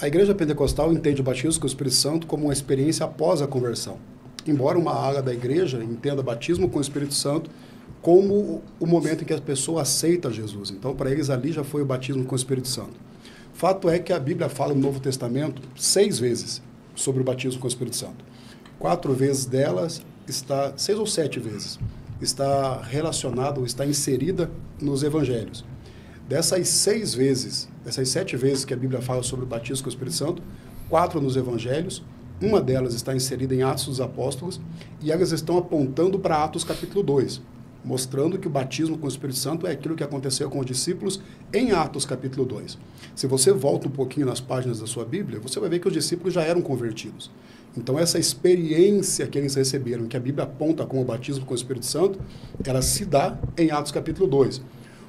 A Igreja Pentecostal entende o batismo com o Espírito Santo como uma experiência após a conversão. Embora uma ala da Igreja entenda batismo com o Espírito Santo como o momento em que a pessoa aceita Jesus. Então, para eles, ali já foi o batismo com o Espírito Santo. Fato é que a Bíblia fala no Novo Testamento 6 vezes sobre o batismo com o Espírito Santo. 4 vezes delas está, 6 ou 7 vezes, está relacionada ou está inserida nos Evangelhos. Dessas 6 vezes, dessas 7 vezes que a Bíblia fala sobre o batismo com o Espírito Santo, 4 nos Evangelhos, uma delas está inserida em Atos dos Apóstolos e elas estão apontando para Atos capítulo 2, mostrando que o batismo com o Espírito Santo é aquilo que aconteceu com os discípulos em Atos capítulo 2. Se você volta um pouquinho nas páginas da sua Bíblia, você vai ver que os discípulos já eram convertidos. Então, essa experiência que eles receberam, que a Bíblia aponta como o batismo com o Espírito Santo, ela se dá em Atos capítulo 2.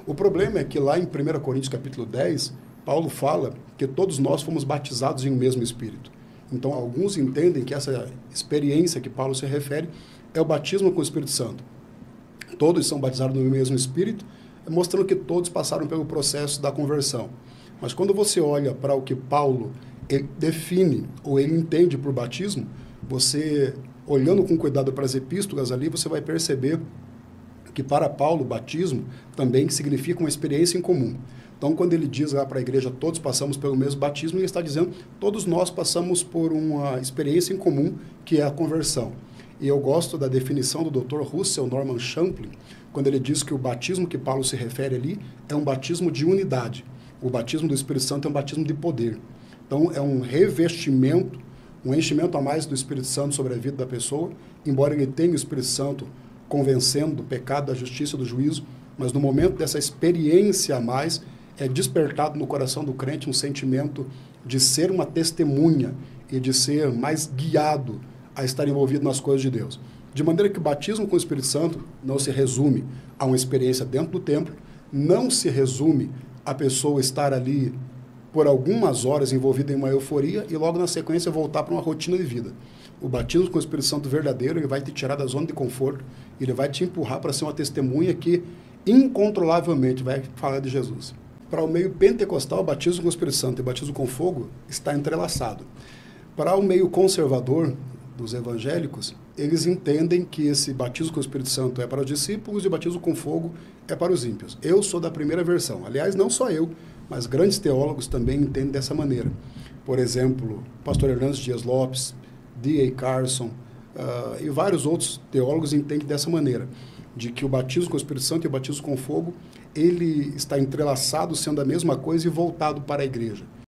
O problema é que lá em 1 Coríntios capítulo 10, Paulo fala que todos nós fomos batizados em um mesmo Espírito. Então, alguns entendem que essa experiência que Paulo se refere é o batismo com o Espírito Santo. Todos são batizados no mesmo Espírito, mostrando que todos passaram pelo processo da conversão. Mas quando você olha para o que Paulo ele define ou ele entende por batismo, você, olhando com cuidado para as epístolas ali, você vai perceber que para Paulo o batismo também significa uma experiência em comum. Então, quando ele diz lá para a igreja, todos passamos pelo mesmo batismo, ele está dizendo, todos nós passamos por uma experiência em comum, que é a conversão. E eu gosto da definição do Dr. Russell Norman Champlin, quando ele diz que o batismo que Paulo se refere ali é um batismo de unidade. O batismo do Espírito Santo é um batismo de poder. Então, é um revestimento, um enchimento a mais do Espírito Santo sobre a vida da pessoa, embora ele tenha o Espírito Santo convencendo do pecado, da justiça, do juízo, mas no momento dessa experiência a mais, é despertado no coração do crente um sentimento de ser uma testemunha e de ser mais guiado a estar envolvido nas coisas de Deus. De maneira que o batismo com o Espírito Santo não se resume a uma experiência dentro do templo, não se resume a pessoa estar ali por algumas horas envolvida em uma euforia e logo na sequência voltar para uma rotina de vida. O batismo com o Espírito Santo verdadeiro, ele vai te tirar da zona de conforto, ele vai te empurrar para ser uma testemunha que incontrolavelmente vai falar de Jesus. Para o meio pentecostal, o batismo com o Espírito Santo e o batismo com fogo está entrelaçado. Para o meio conservador dos evangélicos, eles entendem que esse batismo com o Espírito Santo é para os discípulos e o batismo com fogo é para os ímpios. Eu sou da primeira versão. Aliás, não só eu, mas grandes teólogos também entendem dessa maneira. Por exemplo, pastor Hernandes Dias Lopes, D.A. Carson e vários outros teólogos entendem dessa maneira, de que o batismo com o Espírito Santo e o batismo com fogo, ele está entrelaçado, sendo a mesma coisa e voltado para a igreja.